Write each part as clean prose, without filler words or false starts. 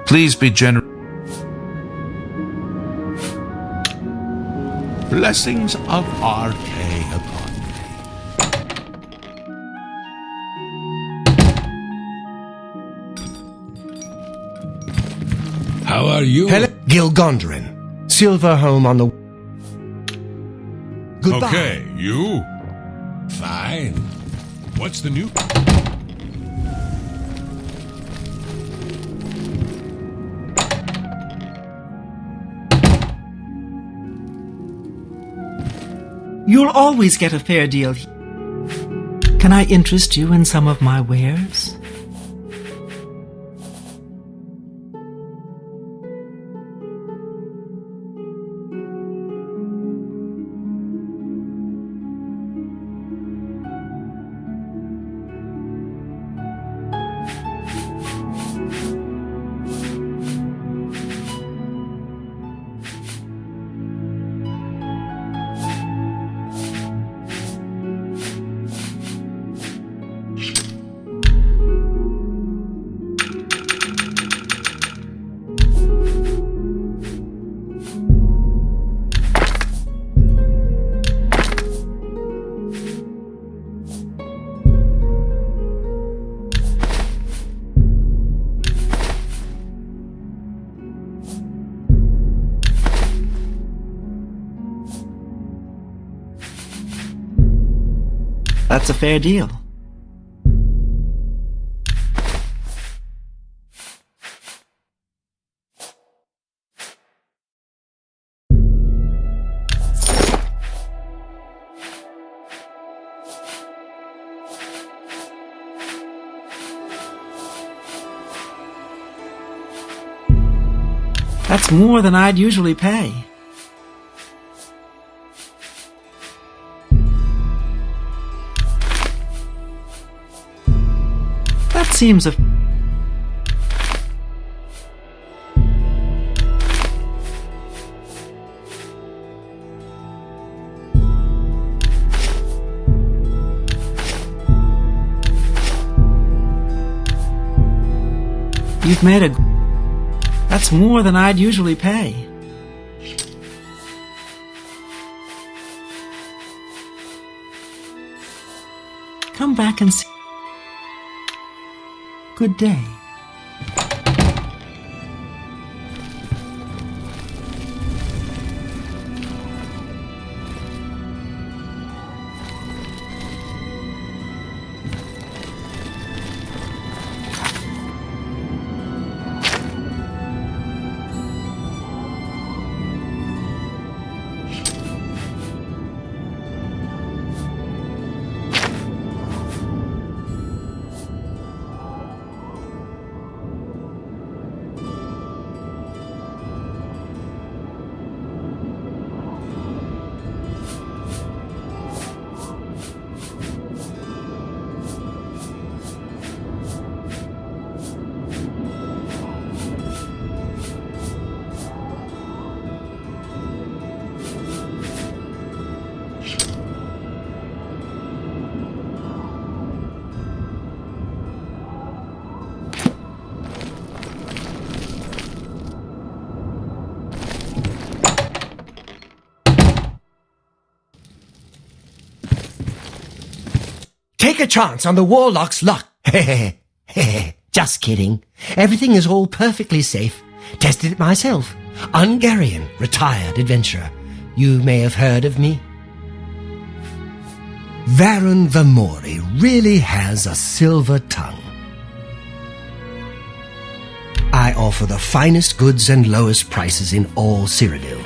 Please be generous. Blessings of RK upon me. How are you? Hello, Gilgondrin. Silver home on the... Goodbye. Okay, you? Fine. What's the new... You'll always get a fair deal. Can I interest you in some of my wares? That's a fair deal. That's more than I'd usually pay. That seems a... You've made a... That's more than I'd usually pay. Come back and see. Good day. Take a chance on the warlock's luck. Just kidding. Everything is all perfectly safe. Tested it myself. Ungarian, retired adventurer. You may have heard of me. Varon Vamori really has a silver tongue. I offer the finest goods and lowest prices in all Cyrodiil.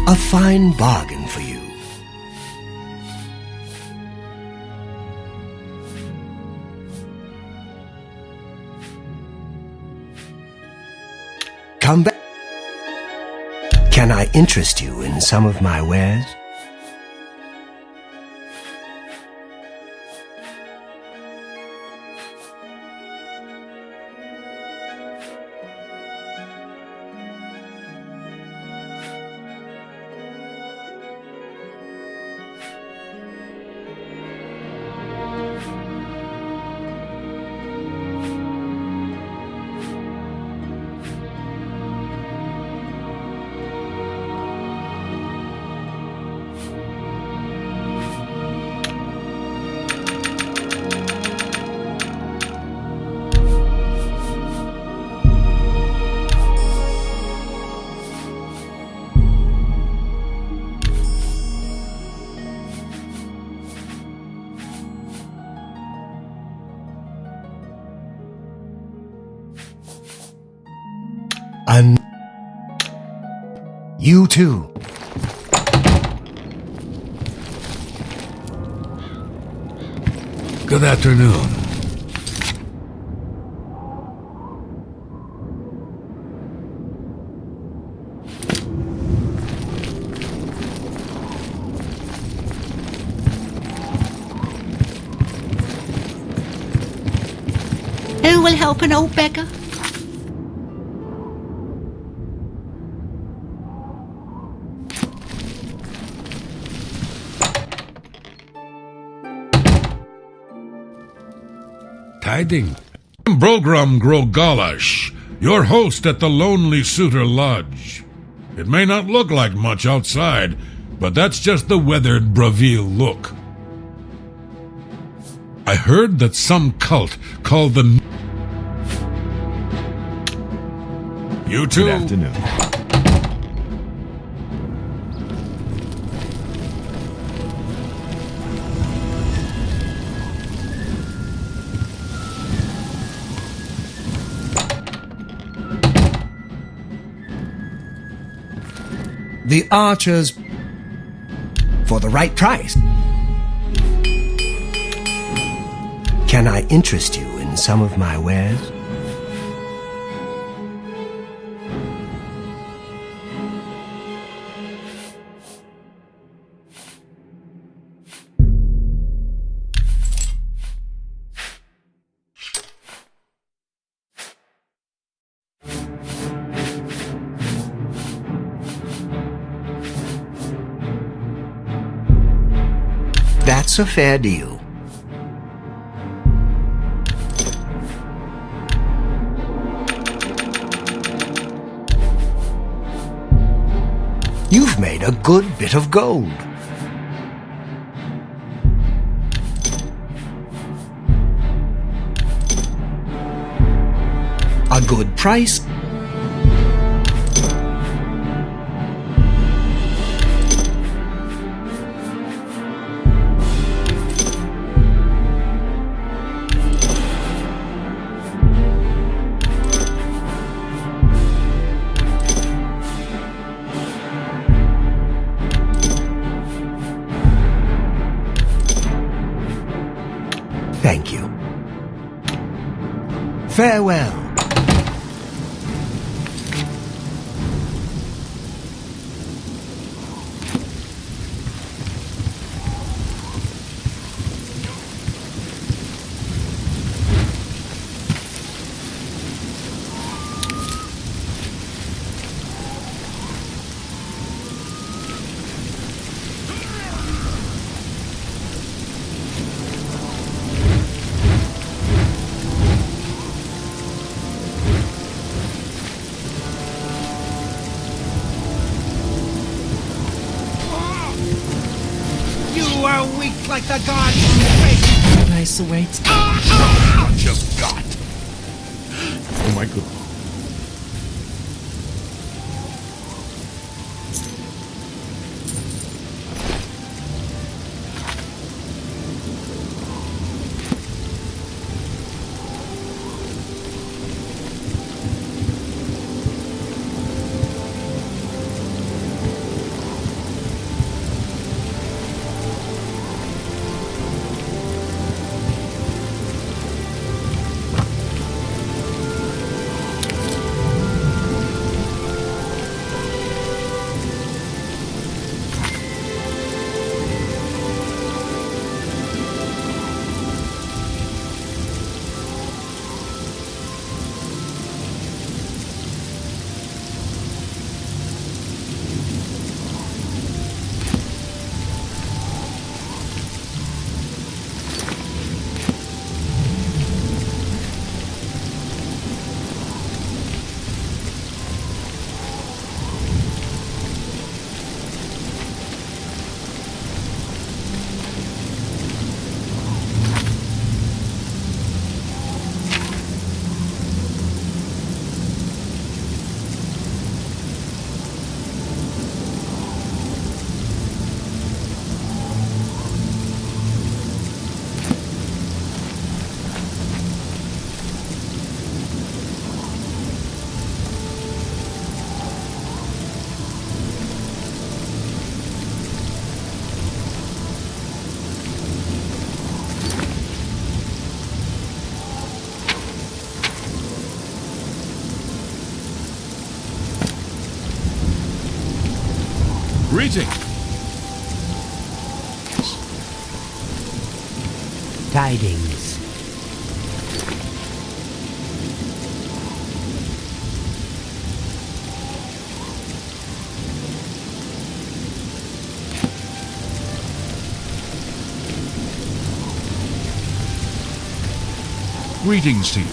A fine bargain for you. Come back. Can I interest you in some of my wares? You too. Good afternoon. Who will help an old beggar? Tiding. I'm Brogram Grogalash, your host at the Lonely Suitor Lodge. It may not look like much outside, but that's just the weathered Bravil look. I heard that some cult called the... You too? Good afternoon. The archers for the right price. Can I interest you in some of my wares? That's a fair deal. You've made a good bit of gold. A good price. Thank you. Farewell. You are weak like the gods. Paradise awaits. Bunch of God. Oh my goodness. Greeting. Tidings. Greetings to you.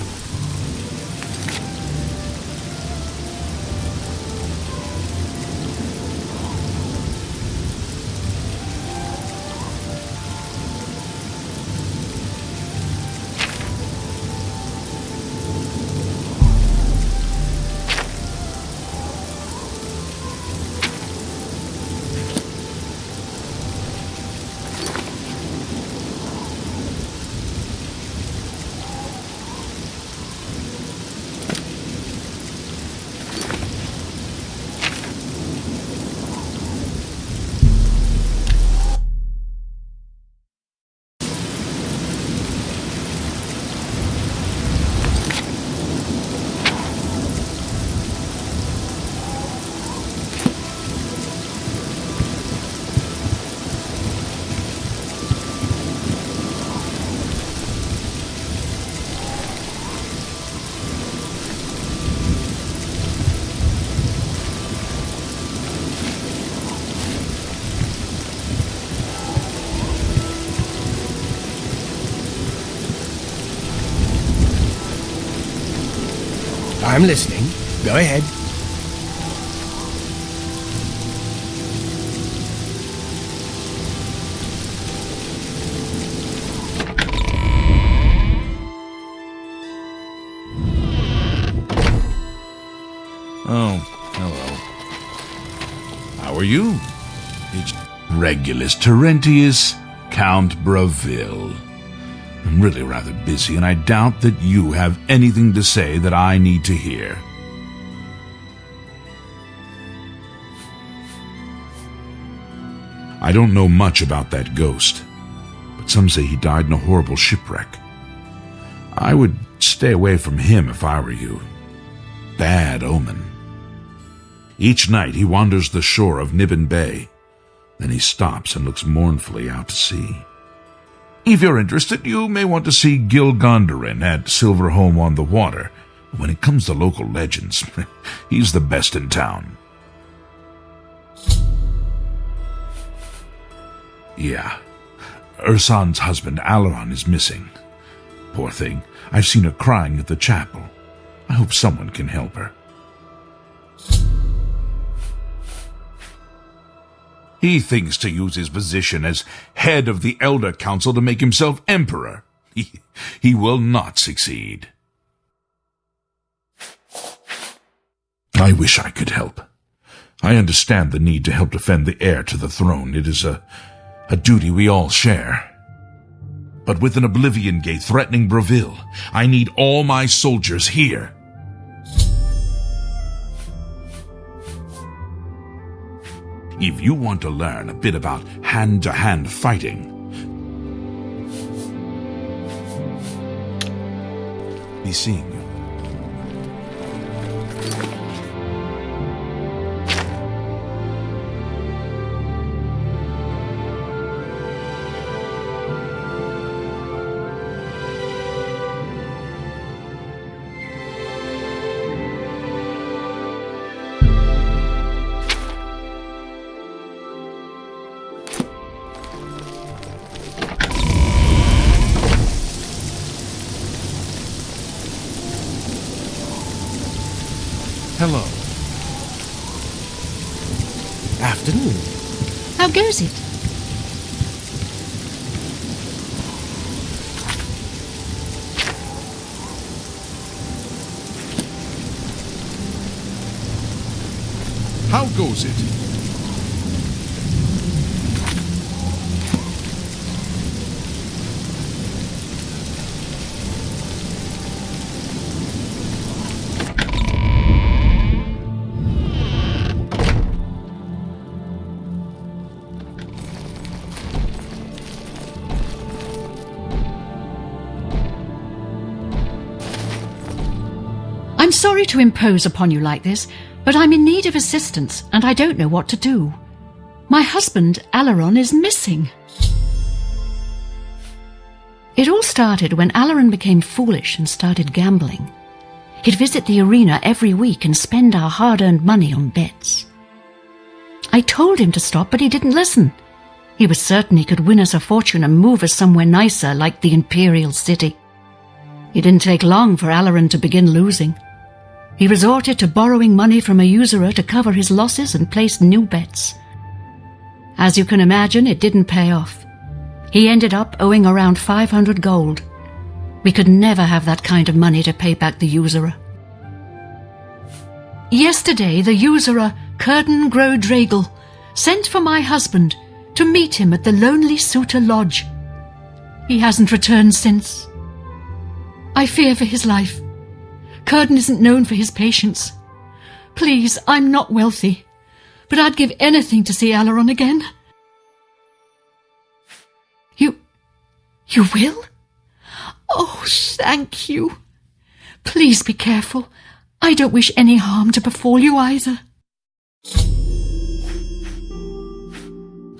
I'm listening. Go ahead. Oh, hello. How are you? It's Regulus Terentius, Count Bravil. I'm really rather busy, and I doubt that you have anything to say that I need to hear. I don't know much about that ghost, but some say he died in a horrible shipwreck. I would stay away from him if I were you. Bad omen. Each night he wanders the shore of Nibbin Bay. Then he stops and looks mournfully out to sea. If you're interested, you may want to see Gil Gondarin at Silverholm on the Water. When it comes to local legends, he's the best in town. Yeah, Ursan's husband Alaron is missing. Poor thing, I've seen her crying at the chapel. I hope someone can help her. He thinks to use his position as head of the Elder Council to make himself emperor. He will not succeed. I wish I could help. I understand the need to help defend the heir to the throne. It is a duty we all share. But with an Oblivion gate threatening Bravil, I need all my soldiers here. If you want to learn a bit about hand-to-hand fighting, be seeing you. Hello. Afternoon. How goes it? How goes it? I'm sorry to impose upon you like this, but I'm in need of assistance and I don't know what to do. My husband, Alaron, is missing. It all started when Alaron became foolish and started gambling. He'd visit the arena every week and spend our hard-earned money on bets. I told him to stop, but he didn't listen. He was certain he could win us a fortune and move us somewhere nicer, like the Imperial City. It didn't take long for Alaron to begin losing. He resorted to borrowing money from a usurer to cover his losses and place new bets. As you can imagine, it didn't pay off. He ended up owing around 500 gold. We could never have that kind of money to pay back the usurer. Yesterday, the usurer, Curden Grow Dragel, sent for my husband to meet him at the Lonely Suitor Lodge. He hasn't returned since. I fear for his life. Curden isn't known for his patience. Please, I'm not wealthy, but I'd give anything to see Alaron again. You will? Oh, thank you. Please be careful. I don't wish any harm to befall you either.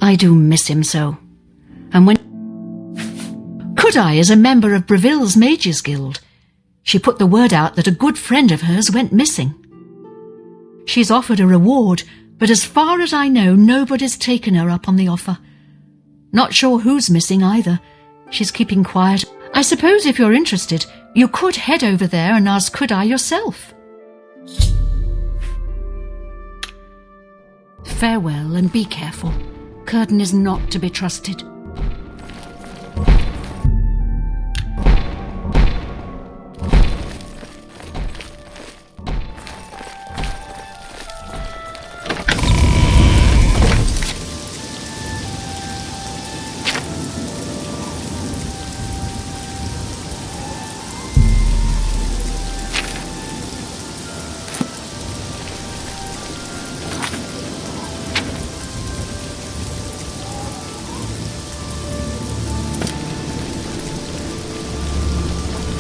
I do miss him so. And when Kudai is a member of Bravil's Mages Guild. She put the word out that a good friend of hers went missing. She's offered a reward, but as far as I know, nobody's taken her up on the offer. Not sure who's missing either. She's keeping quiet. I suppose if you're interested, you could head over there and ask Kudai yourself. Farewell, and be careful. Curden is not to be trusted.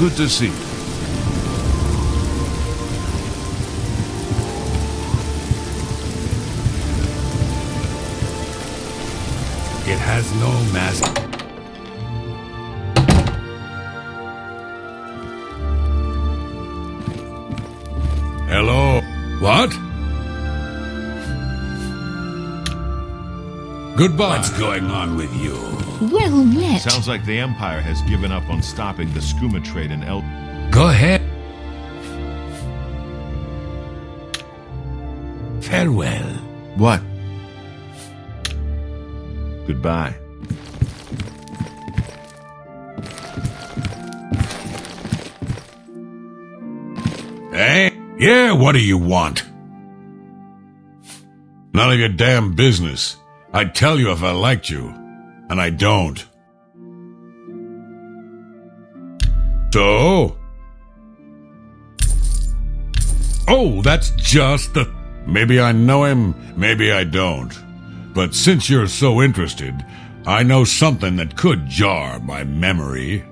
Good to see you. It has no mask. Hello. What? Goodbye. What's going on with you? Well met. Sounds like the Empire has given up on stopping the skooma trade in Elfo. Go ahead. Farewell. What? Goodbye. Hey? Yeah, what do you want? None of your damn business. I'd tell you if I liked you. And I don't. So? Oh, that's just the... Maybe I know him, maybe I don't. But since you're so interested, I know something that could jar my memory.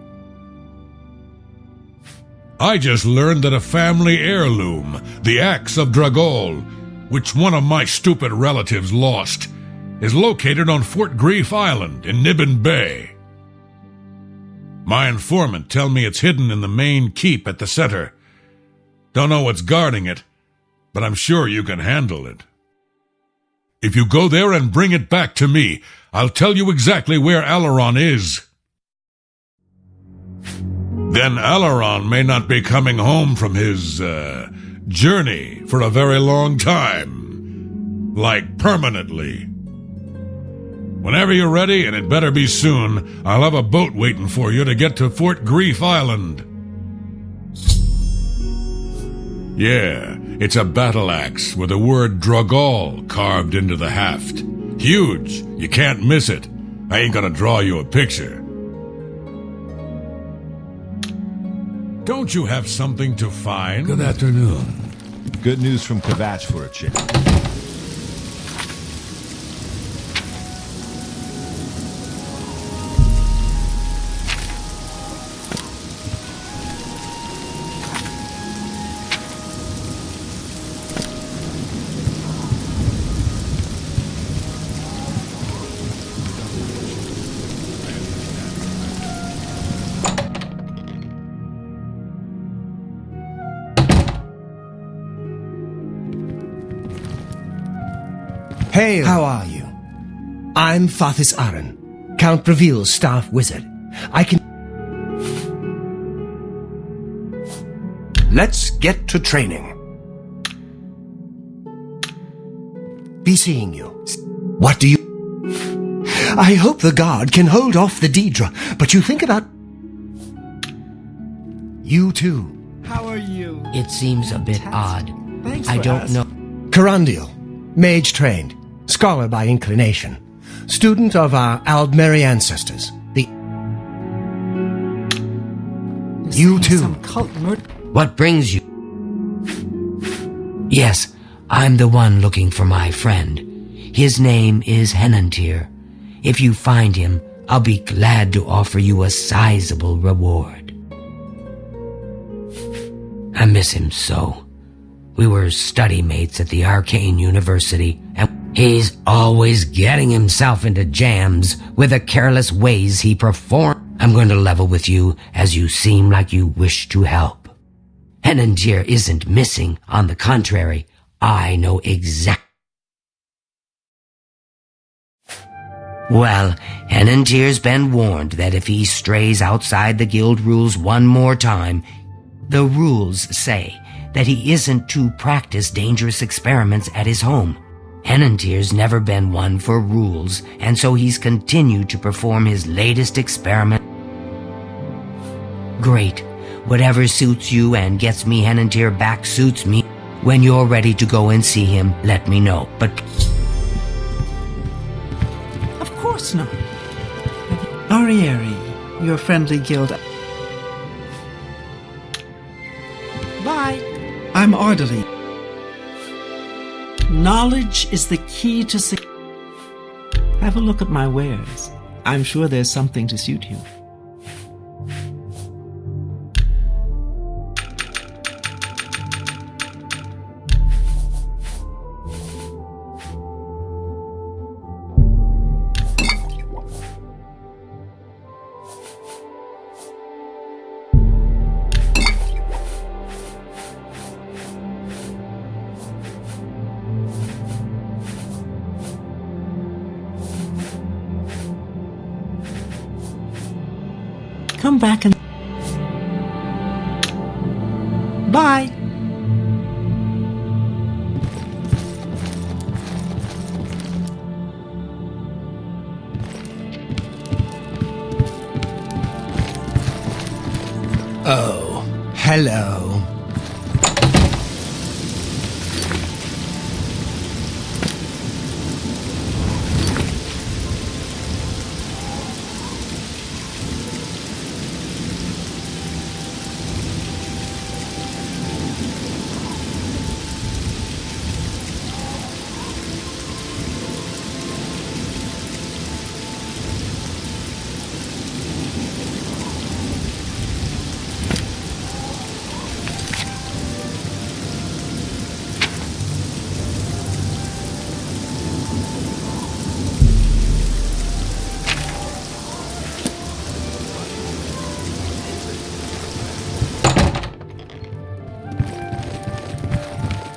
I just learned that a family heirloom, the axe of Dragol, which one of my stupid relatives lost, is located on Fort Grief Island in Nibbin Bay. My informant tell me it's hidden in the main keep at the center. Don't know what's guarding it, but I'm sure you can handle it. If you go there and bring it back to me, I'll tell you exactly where Alaron is. Then Alaron may not be coming home from his, journey for a very long time. Like permanently. Whenever you're ready, and it better be soon, I'll have a boat waiting for you to get to Fort Grief Island. Yeah, it's a battle axe with the word Dragol carved into the haft. Huge, you can't miss it. I ain't gonna draw you a picture. Don't you have something to find? Good afternoon. Good news from Kvatch for a change. Hail! How are you? I'm Fathis Aaron, Count Bravil's staff wizard. I can... Let's get to training. Be seeing you. What do you... I hope the guard can hold off the Daedra, but you think about... You too. How are you? It seems a bit odd. Thanks I for don't asking. know. Carandial, mage trained, scholar by inclination, student of our Aldmeri ancestors. You too. Some cult murder. What brings you? Yes, I'm the one looking for my friend. His name is Henantir. If you find him, I'll be glad to offer you a sizable reward. I miss him so. We were study mates at the Arcane University, and he's always getting himself into jams with the careless ways he performs. I'm going to level with you, as you seem like you wish to help. Henantir isn't missing. On the contrary, I know exactly. Well, Henantir's been warned that if he strays outside the guild rules one more time, the rules say that he isn't to practice dangerous experiments at his home. Henantir's never been one for rules, and so he's continued to perform his latest experiment. Great. Whatever suits you and gets me Henantir back suits me. When you're ready to go and see him, let me know. But Of course not. Arieri, your friendly guild. Bye. I'm orderly. Knowledge is the key to success. Have a look at my wares. I'm sure there's something to suit you. Come back and... Bye. Oh, hello.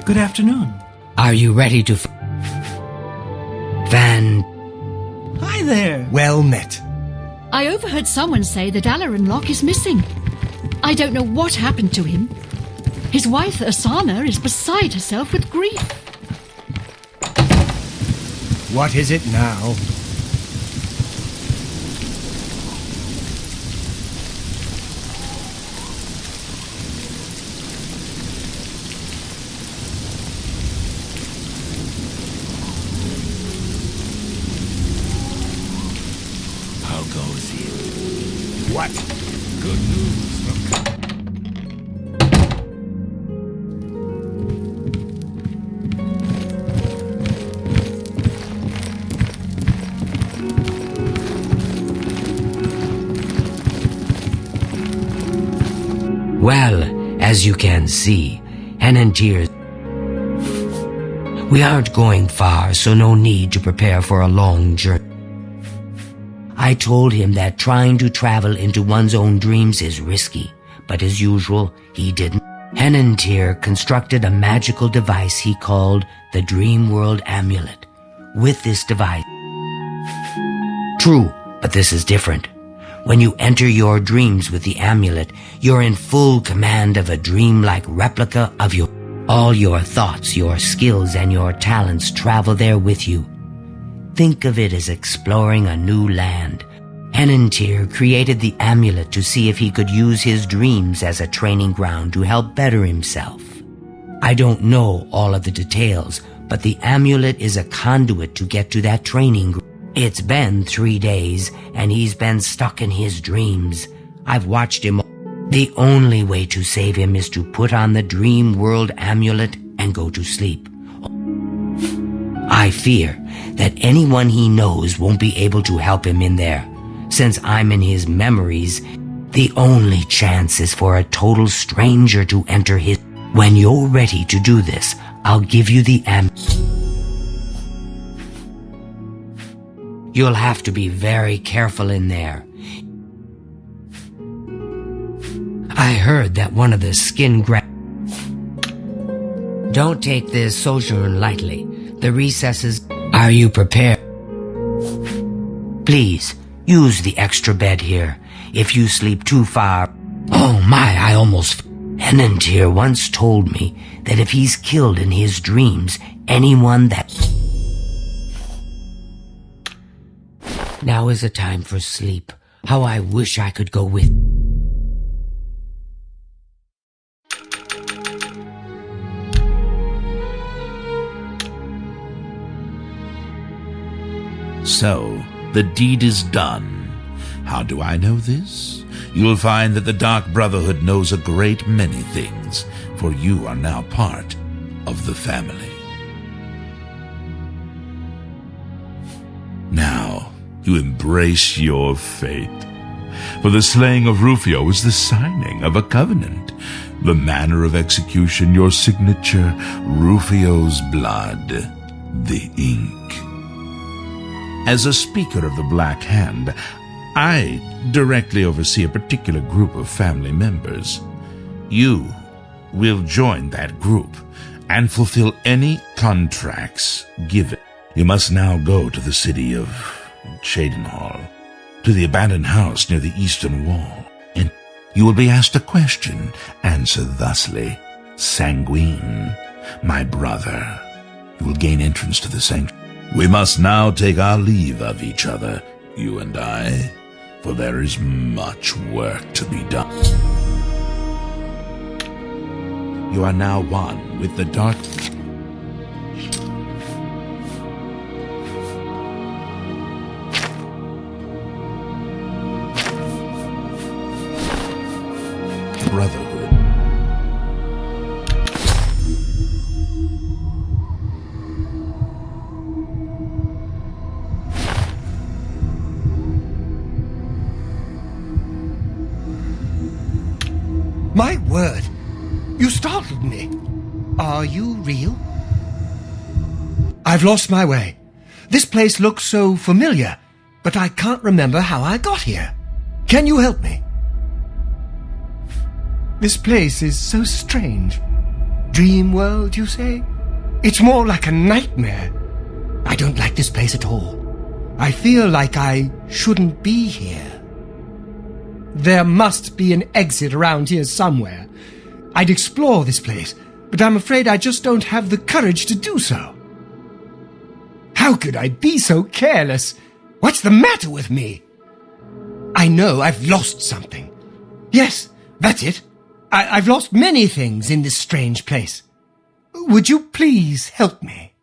Good afternoon. are you ready to Hi there. Well met. I overheard someone say that Alarin Locke is missing. I don't know what happened to him. His wife, Asana, is beside herself with grief. What is it now? How goes it? What? Good news from... Well, as you can see, Henantir, we aren't going far, so no need to prepare for a long journey. I told him that trying to travel into one's own dreams is risky, but as usual, he didn't. Henantir constructed a magical device he called the Dream World Amulet, with this device. True, but this is different. When you enter your dreams with the amulet, you're in full command of a dreamlike replica of you. All your thoughts, your skills, and your talents travel there with you. Think of it as exploring a new land. Henantir created the amulet to see if he could use his dreams as a training ground to help better himself. I don't know all of the details, but the amulet is a conduit to get to that training ground. It's been 3 days, and he's been stuck in his dreams. I've watched him. The only way to save him is to put on the Dream World amulet and go to sleep. I fear that anyone he knows won't be able to help him in there. Since I'm in his memories, the only chance is for a total stranger to enter his... When you're ready to do this, I'll give you the You'll have to be very careful in there. I heard that one of the skin Don't take this sojourn lightly. The recesses... Are you prepared? Please, use the extra bed here. If you sleep too far... Oh my, I almost... Henantir once told me that if he's killed in his dreams, anyone that... Now is the time for sleep. How I wish I could go with... So, the deed is done. How do I know this? You'll find that the Dark Brotherhood knows a great many things, for you are now part of the family. Now, you embrace your fate. For the slaying of Rufio is the signing of a covenant. The manner of execution, your signature, Rufio's blood, the ink. As a Speaker of the Black Hand, I directly oversee a particular group of family members. You will join that group and fulfill any contracts given. You must now go to the city of Cheydinhal, to the abandoned house near the eastern wall, and you will be asked a question. Answer thusly: Sanguine, my brother. You will gain entrance to the sanctuary. We must now take our leave of each other, you and I, for there is much work to be done. You are now one with the dark... Brotherhood. My word! You startled me. Are you real? I've lost my way. This place looks so familiar, but I can't remember how I got here. Can you help me? This place is so strange. Dream world, you say? It's more like a nightmare. I don't like this place at all. I feel like I shouldn't be here. There must be an exit around here somewhere. I'd explore this place, but I'm afraid I just don't have the courage to do so. How could I be so careless? What's the matter with me? I know I've lost something. Yes, that's it. I've lost many things in this strange place. Would you please help me?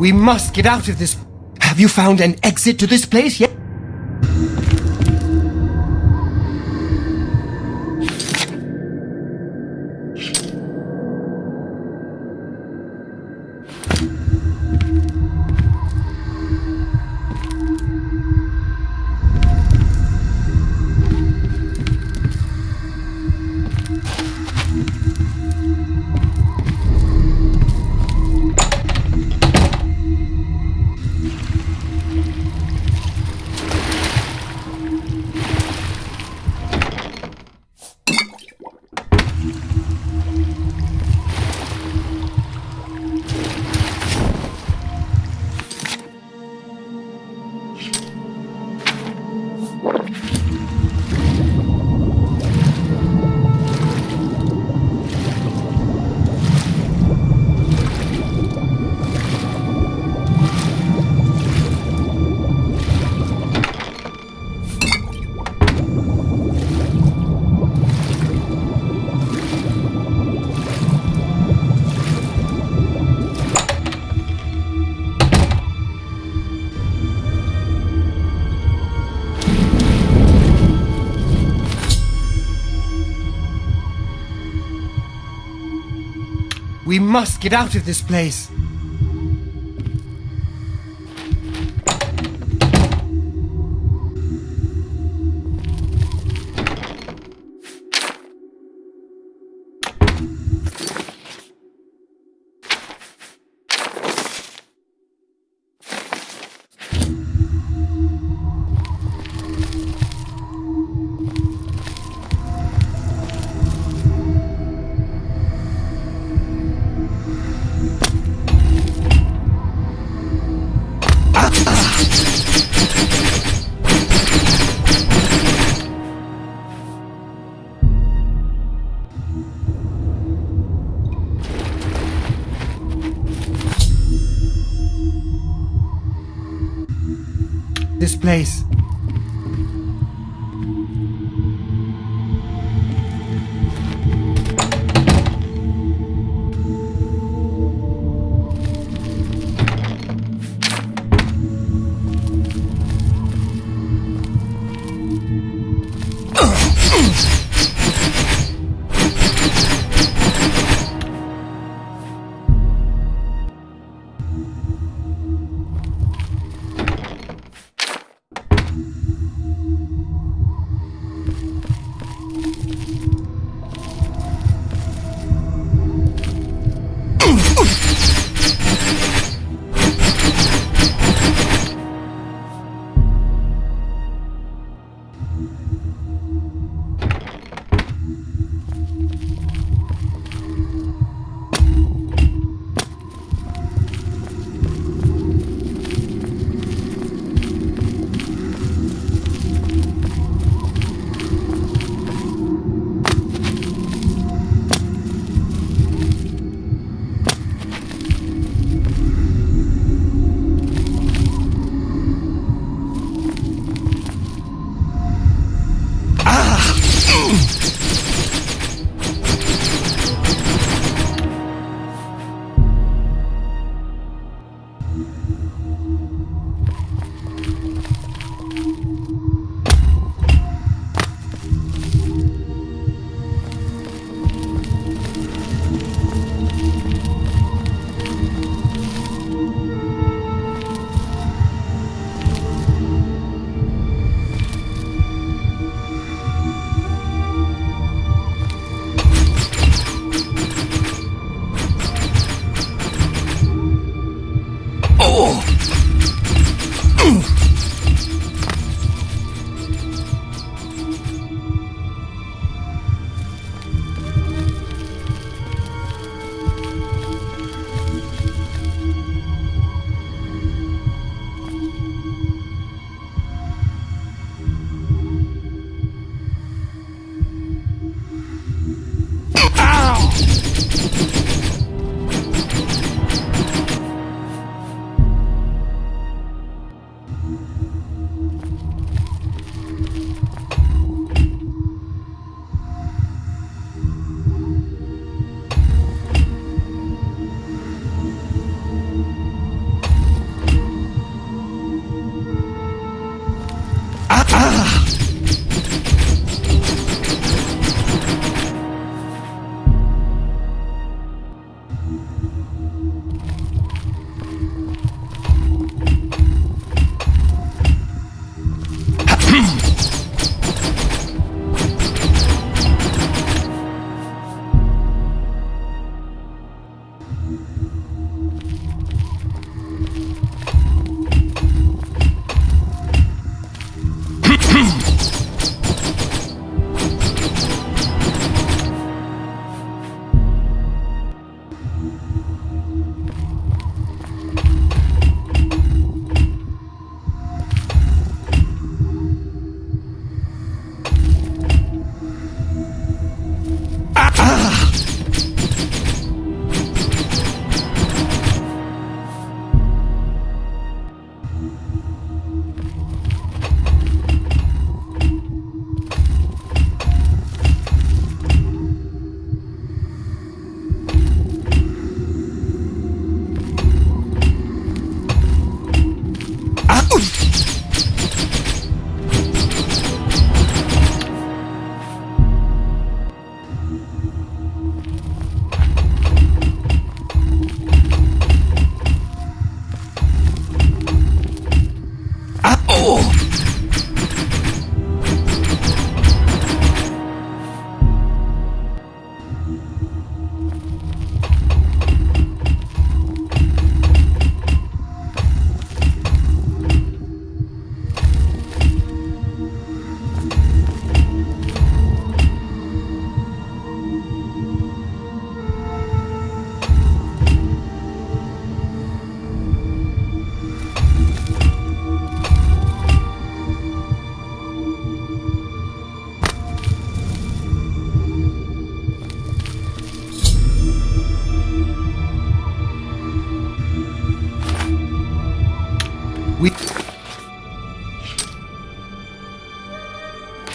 We must get out of this. Have you found an exit to this place yet? We must get out of this place. This place.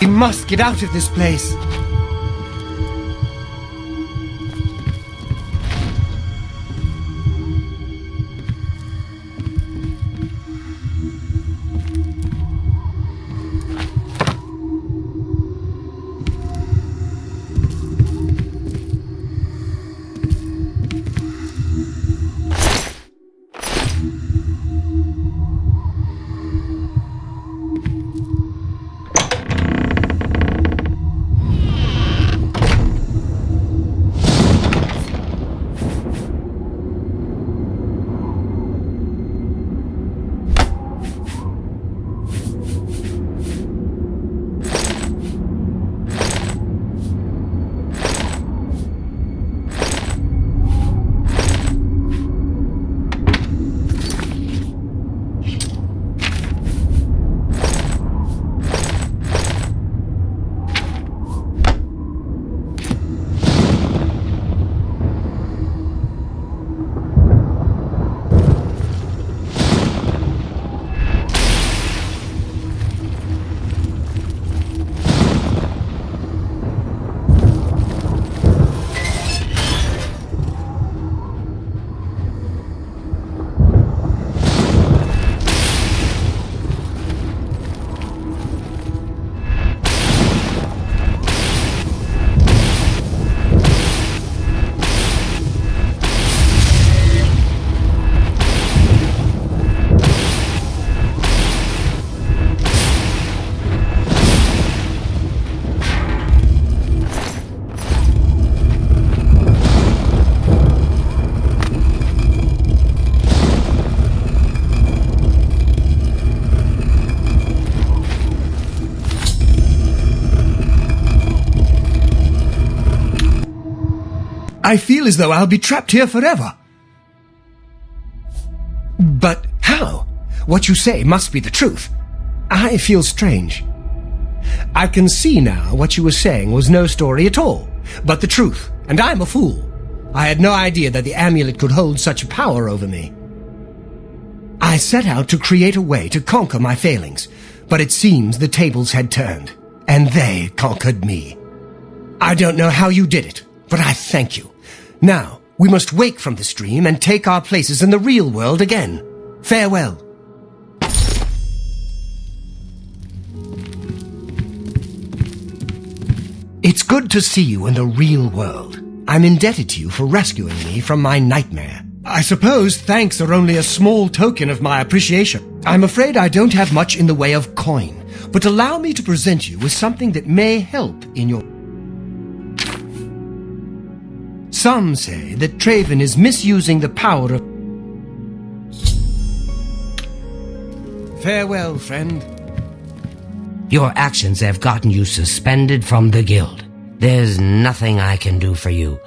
We must get out of this place. I feel as though I'll be trapped here forever. But how? What you say must be the truth. I feel strange. I can see now what you were saying was no story at all, but the truth, and I'm a fool. I had no idea that the amulet could hold such power over me. I set out to create a way to conquer my failings, but it seems the tables had turned, and they conquered me. I don't know how you did it, but I thank you. Now, we must wake from this dream and take our places in the real world again. Farewell. It's good to see you in the real world. I'm indebted to you for rescuing me from my nightmare. I suppose thanks are only a small token of my appreciation. I'm afraid I don't have much in the way of coin, but allow me to present you with something that may help in your... Some say that Traven is misusing the power of... Farewell, friend. Your actions have gotten you suspended from the guild. There's nothing I can do for you.